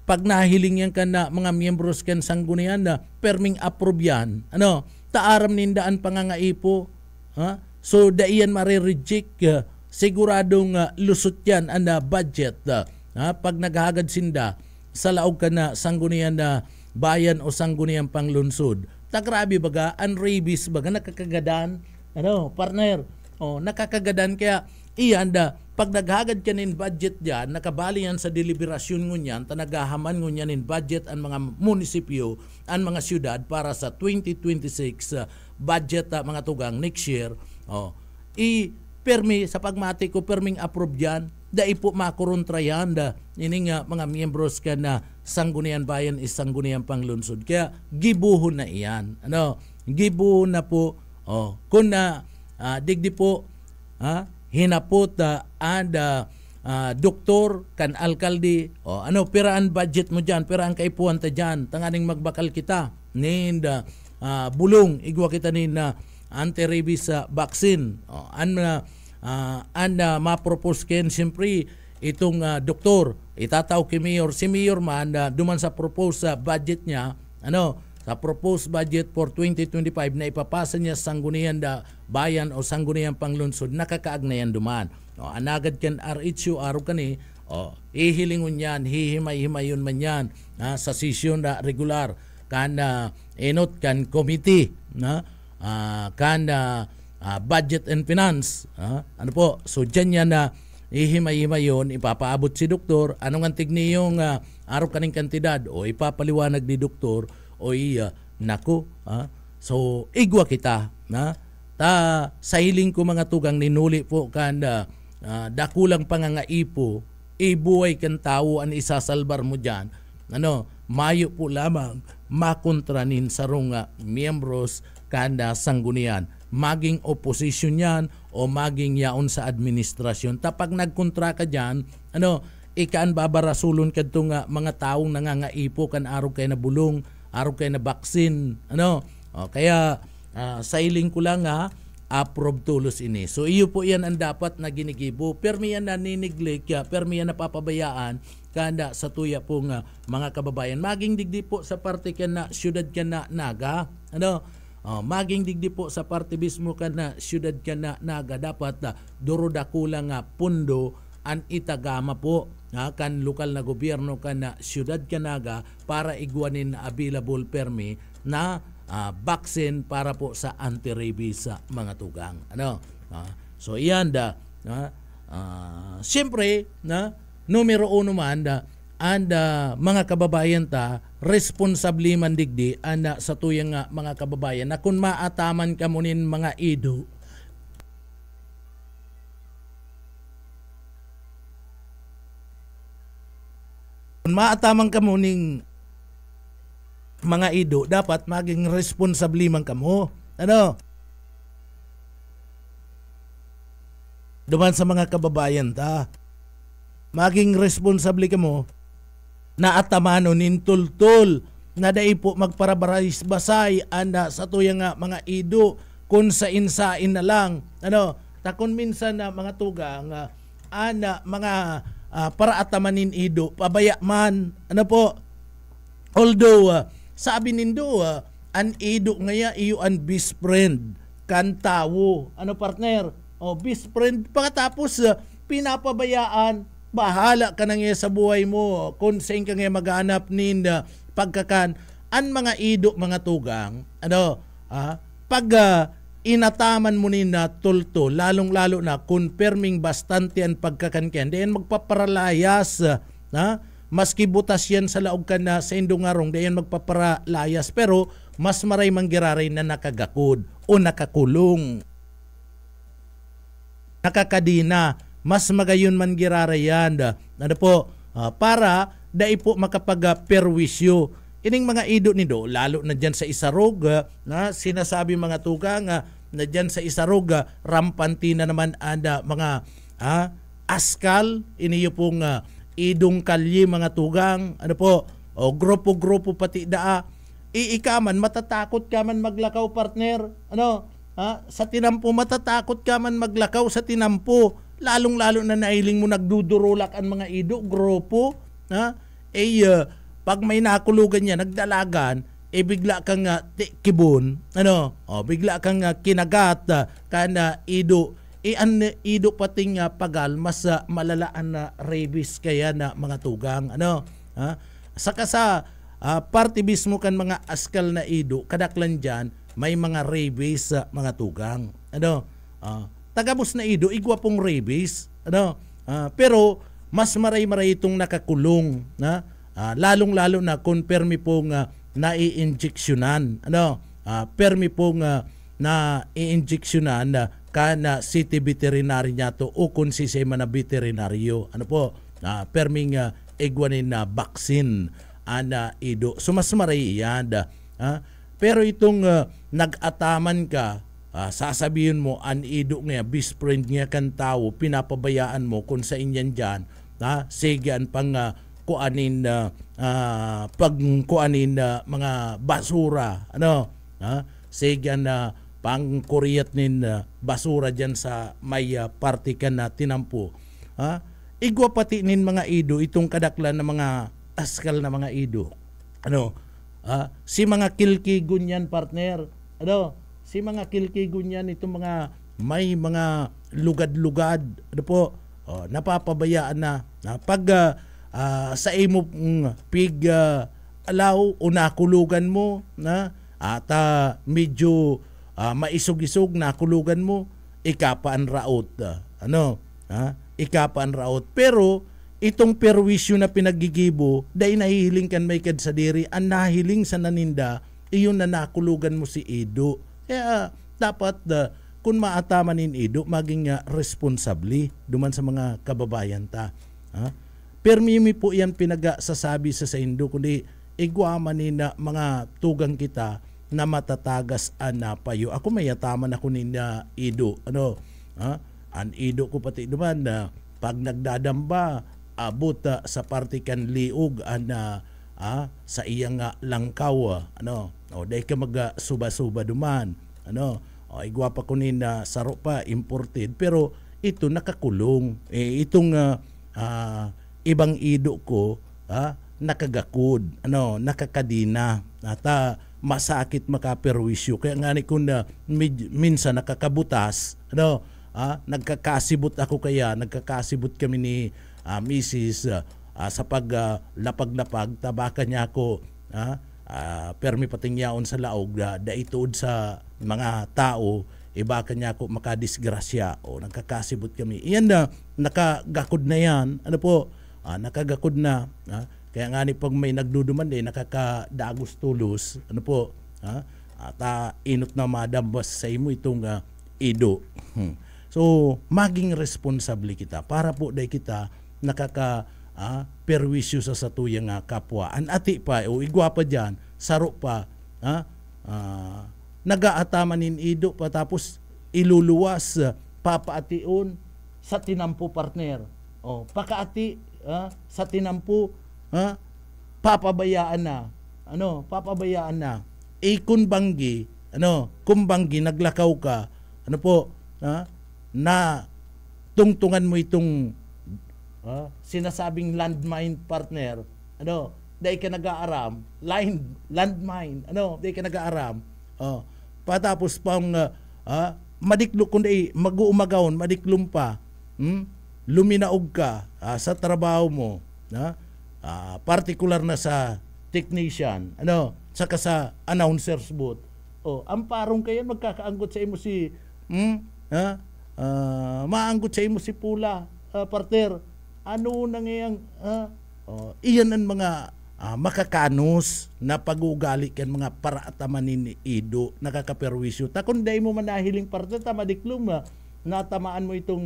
pag nahiling yan kanda mga miyembros kan sanggunian perming approve yan. Taaram nindaan pangangaipo. So daiyan mare-reject siguradong lusot yan ang budget pag naghagad sinda sa laog ka na sanggunian na bayan o sanggunian panglunsod. Tagrabi baga, ang rabies baga, nakakagadan, partner, nakakagadan kaya iyan pag naghagad ka nin budget dyan, nakabali yan sa deliberasyon ngunyan, tanagahaman ngunyan nin budget ang mga munisipyo, ang mga syudad para sa 2026 budget mga tugang next year, permi sa pagmati ko perming approve yan dai po makuruntra yan ini nga mga miyembros ka na sanggunian bayan is sanggunian panglunsod kaya gibuhon na iyan gibuhon na po kun na digdi po hinapot doktor kan alkalde piraan budget mo dyan piraan kaipuan ta dyan tanganing magbakal kita ninda bulong igwa kita nin anti-rabies vaccine. Ma-propose ken siyempre itong doktor itataw kay mayor si mayor man duman sa propose budget niya sa proposed budget for 2025 na ipapasa niya sa sanggunian bayan o sanggunian panglunsod nakakaagnayan duman anagad ken RHU araw kani ihilingon yan hihimay-himayon man yan sa sesyon regular kan enot kan committee kan budget and finance so dyan yan ihimay-himayon ipapaabot si doktor anong antig niyong araw kaning kantidad o ipapaliwanag ni doktor o naku so igwa kita ta sa hiling ko mga tugang ninuli po kan dakulang pangangaipo ibuhay kan tao ang isasalbar mo dyan mayo po lamang makontranin sarong miyembros kanda sanggunian maging opposition yan o maging yaon sa administrasyon tapag nagkontra ka dyan ikaan babarasulon ka itong mga taong nangangaipo kan araw kayo na bulong araw kayo na baksin kaya sa iling ko lang approve tulos ini so iyo po yan ang dapat na ginigibo permi yan na niniglek permi yan na papabayaan kanda sa tuya pong mga kababayan maging digdi po sa parte ka na syudad ka na naga maging digdi po sa parte mismo ka na syudad ka na naga dapat duroda kulang pundo an itagama po kan lokal na gobyerno ka na syudad ka naga para igwanin available permi na vaccine para po sa anti-rabies sa mga tugang so iyan siyempre numero 1 man mga kababayan ta responsable man digdi sa tuyang mga kababayan na kung maataman ka munin mga ido kung maataman ka muning mga ido dapat maging responsable man kamo duman sa mga kababayan ta maging responsable kamo na atamano nintultul na dai po magparabarais basay sa tuyang mga ido kung sa insain na lang takon minsan na mga tugang mga para atamanin ido pabaya man po although sabi nindo an ido ngaya iyo an best friend kan tawo partner best friend pagkatapos pinapabayaan bahala ka na nga sa buhay mo kung saan ka nga maghanap nin pagkakan an mga ido mga tugang pag inataman mo nin na tulto lalong lalo na confirming bastante ang pagkakan ken diyan magpaparalayas maski butas yan sa laog ka na sa indungarong diyan magpaparalayas pero mas maray manggiraray na nakagakod o nakakulong nakakadina mas magayon man girarayan para dai po makapag-perwisyo ining mga ido nido lalo na dyan sa isarog na sinasabi mga tugang na dyan sa Isarog, rampanti na naman anda mga askal, iniyo pong idong kalye mga tugang, ano po, o grupo-grupo pati daa, iikaman, matatakot ka man maglakaw partner, ano, sa tinampo, matatakot ka man maglakaw sa tinampo, lalong-lalo na nailing mo nagdudurulak ang mga ido, grupo, pag may nakulugan niya, nagdalagan, bigla kang kibon, ano, bigla kang kinagat, kana ido, ido pating pagal, mas malalaan na rabies kaya na mga tugang, ano, saka sa party mismo kan mga askal na ido, kadaklan dyan, may mga rabies mga tugang, ano, tagabos na ido, igwa pong rabies, ano, pero mas maray-maray itong nakakulong, na, lalong-lalo na kung permi pong nai-injeksyonan, ano, permi pong na-i-injeksyonan kana city veterinary niya to o kung sisema na veterinaryo, ano po, perming igwanin na vaccine ana ido. So mas maray yan. Pero itong nag-ataman ka, sasabihin mo, an ido nga, best friend nga kan tao, pinapabayaan mo kung sa inyan dyan, sige an pang kuanin pagkuanin mga basura, ano, sige an pang kuriyat nin basura dyan sa may partikan na tinampo. Igwa pati nin mga ido, itong kadaklan na mga askal na mga ido, ano, si mga kilkigon yan partner, ano, si mga kilkigon yan, itong mga may mga lugad-lugad, ano po, napapabayaan na pag sa imo pig alaw o nakulugan mo na at medyo maisog-isog nakulugan mo, ikapaan raot, ano, ikapaan raot, pero itong perwisyo na pinagigibo, dahil nahihiling kan may kad sa diri, ang nahiling sa naninda, iyon na nakulugan mo si Ido. Kaya dapat kung maatamanin Ido, maging responsably duman sa mga kababayan ta. Permimi po yan pinagasasabi sa Indo, kundi igwamanin na mga tugang kita na matatagas payo. Ako mayataman ako ni Ido. Ano? An Ido ko pati duman na pag nagdadamba, abot sa partikan liog sa iyang langkaw, ano, dahil ka mag-suba-suba duman, ano, igwapa ko ni saro pa imported, pero ito nakakulong, itong ibang ido ko nakagakod, ano, nakakadina, at masakit makaperwisyo, kaya nga ni kung minsan nakakabutas, ano, nagkakasibot ako, kaya nagkakasibot kami ni Mrs. Sa paglapag-lapag, tabakan niya ako, permi pating yaon sa laog, daituod sa mga tao, baka niya ako makadisgrasya, o nagkakasibot kami. Iyan na, nakagakod na yan, ano po, nakagakod na, kaya nga ni pag may nagduduman nakakadagos tulos, ano po, at inot na madambas sa imo itong ido. So, maging responsable kita para po dahil kita perwisyo sa satuyang kapwa. An ati pa, o igwa pa dyan, saro pa, nagaatamanin ido pa, tapos iluluwas, papaation sa tinampo partner. O, pakaati sa tinampo, papabayaan na. Ano, papabayaan na. Kung banggi, ano, kung banggi, naglakaw ka, ano po, na tungtungan mo itong sinasabing landmine partner, ano, dahil ka nag-aaram, landmine, ano, dahil ka nag-aaram, patapos pang madiklo, kundi mag-uumagawon, madiklom pa, luminaog ka sa trabaho mo, particular na sa technician, ano, saka sa announcer's booth, ang parong kayo, magkakaanggot sa imo si, maanggot sa imo si Pula, partner, ano na ngayang, iyan ang mga makakanos na pag-ugali kan mga paraatamanin ni Ido, nakakaperwisyo. Takon day mo manahiling partner, tamadiklom, natamaan mo itong,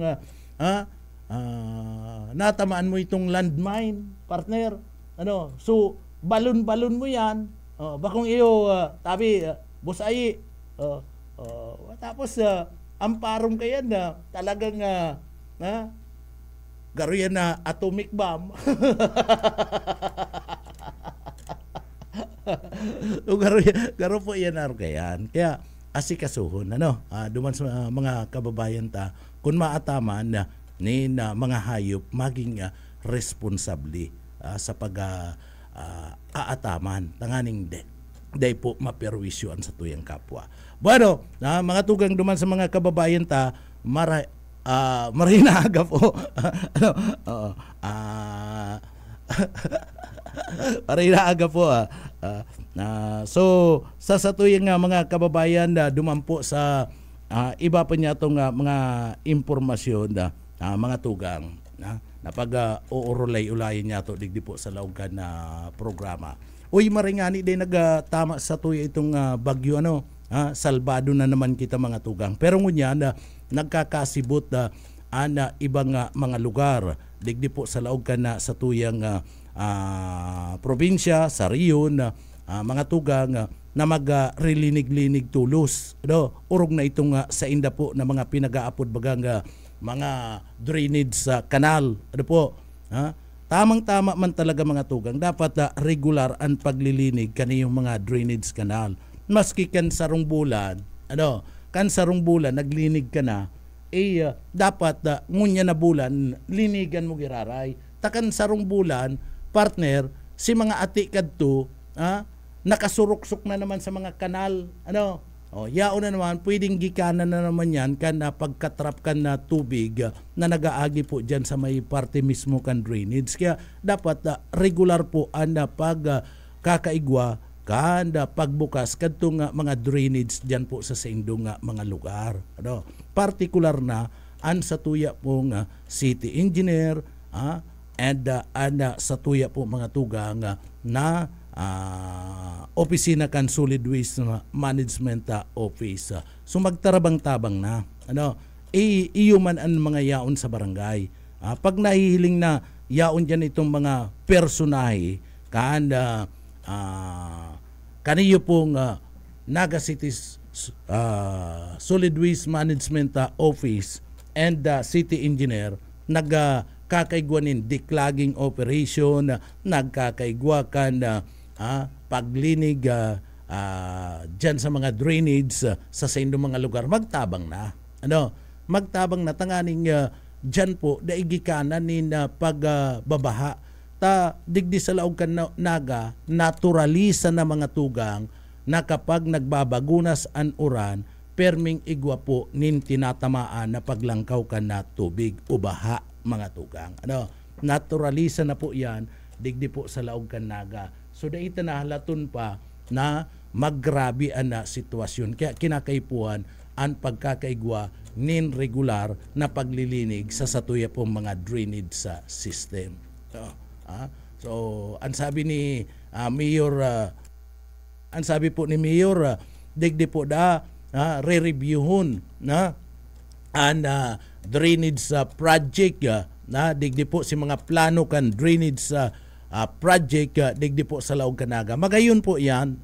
natamaan mo itong landmine, partner, ano, so, balon-balon mo yan, bakong iyo, tabi, boss ay, Tapos ang parong kaya na talagang garo yan na atomic bomb. Garo po yan kayan. Kaya asikasuhon duman sa mga kababayan ta kung maataman na mga hayop maging responsable sa aataman tanganing day po maperwisyoan sa tuyang kapwa. Bueno, mga tugang duman sa mga kababayan ta marinaga po. Marinaga po. So sa tuyang mga kababayan dumampo sa iba pa niya itong mga impormasyon mga tugang na pag uurulay-ulayin niya ito digdi po sa laugan na programa. Uy, maringani din nagtama sa tuya itong bagyo salbado na naman kita mga tugang. Pero ngunya nagkakasibot ibang mga lugar digdi po sa laugan na sa tuyang probinsya, sa riyon, mga tugang na magrilinig-linig tulos. Urog na itong sa inda po na mga pinag-aapod bagang mga drainage sa kanal. Tamang-tama man talaga mga tugang. Dapat regular ang paglilinig kaniyong mga drainage kanal. Maski kan sarong bulan, naglinig ka na, dapat ngunya na bulan, linigan mo giraray. Takan sarong bulan, partner, si mga ati kadto, nakasurok-suk na naman sa mga kanal. Yaon na naman, pwedeng gikanan na naman yan kan pagkatrap kan na tubig na nagaagi po dyan sa may parte mismo kan drainage. Kaya dapat regular po ang pagkakaigwa kan pagbukas kadto nga mga drainage dyan po sa indong mga lugar. Partikular na an sa tuya po nga city engineer and sa tuya po mga tugang na opisina kan Solid Waste Management Office. So magtarabang-tabang na. Iyo man ang mga yaon sa barangay. Pag nahihiling na yaon dyan itong mga personahe kaniyo pong Naga City Solid Waste Management Office and City Engineer nagkakaigwanin declogging operation, nagkakaigwa kan paglinig dyan sa mga drainage sa indong mga lugar, magtabang na. Magtabang na tanganing dyan po daigikanan na pagbabaha. Digdi sa laog kan naga, naturalisa na mga tugang na kapag nagbabagunas an uran, perming igwa po nin tinatamaan na paglangkaw ka na tubig o baha mga tugang. Naturalisa na po yan, digdi po sa laog kan naga. So daita na halaton pa na maggrabe na sitwasyon. Kaya kinakaipuan ang pagkakaigwa nin regular na paglilinig sa satuya pong mga drainage sa system. So ang sabi ni Mayor, ang sabi po ni Mayor, digdi po re-reviewhon ang drainage project digdi po si mga plano kan drainage project digdi po sa Laog Kanaga. Magayon po yan.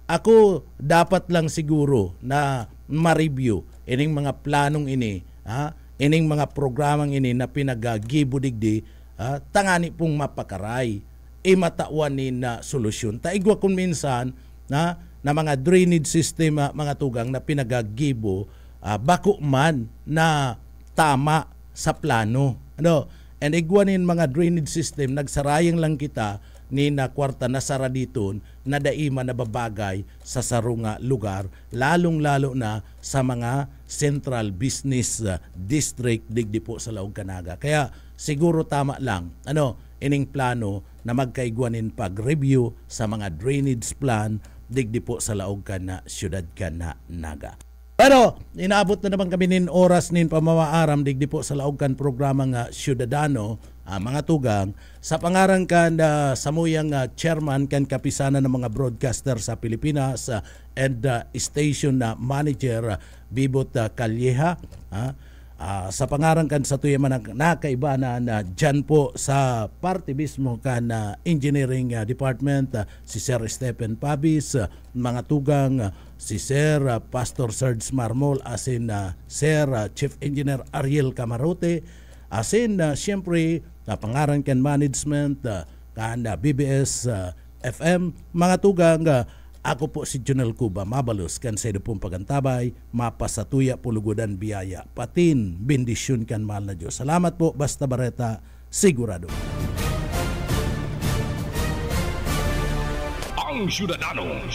Ako dapat lang siguro na ma-review ining mga planong ini, ining mga programang ini na pinagagibo digdi, tangani pong mapakaray, matauanin na solusyon. Taigwa kung minsan na mga drainage system mga tugang na pinagagibo, bako man na tama sa plano. And igwanin mga drainage system, nagsarayang lang kita ni na kwarta na sara dito na daima na babagay sa sarunga lugar, lalong-lalo na sa mga central business district digdi po sa Laog Kanaga. Kaya siguro tama lang ining plano na magkaigwanin pag-review sa mga drainage plan digdi po sa Laog Kana, Syudad Kana, Naga. Pero inaabot na naman kami nin oras nin pamamaaram digdi po sa Laog Kan programa nga Syudadano, mga tugang, sa pangaran kan samuyang chairman kan kapisanan ng mga broadcaster sa Pilipinas and station manager Bibot Calleja, sa pangarang kan sa tuya man nakaibanan na dyan po sa parte mismo kan engineering department si Sir Stephen Pabis, mga tugang si Sir Pastor Serge Marmol, asin Sir Chief Engineer Ariel Camarote, asin siyempre pangarang kan management kan BBS FM, mga tugang ako po si Jonel Cuba Mabalos kan sa pong pagantabay, mapasatuya pulugudan biyaya, patin bendisyon kan mahal na Diyos. Salamat po, Basta Bareta, sigurado. Ang Syudadano.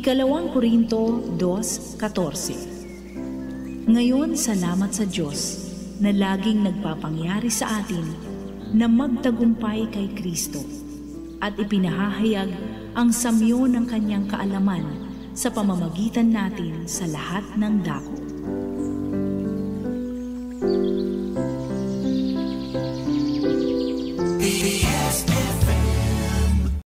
Ikalawang Korinto 2:14. Ngayon, salamat sa Diyos na laging nagpapangyari sa atin na magtagumpay kay Kristo at ipinahahayag ang samyo ng kanyang kaalaman sa pamamagitan natin sa lahat ng dako.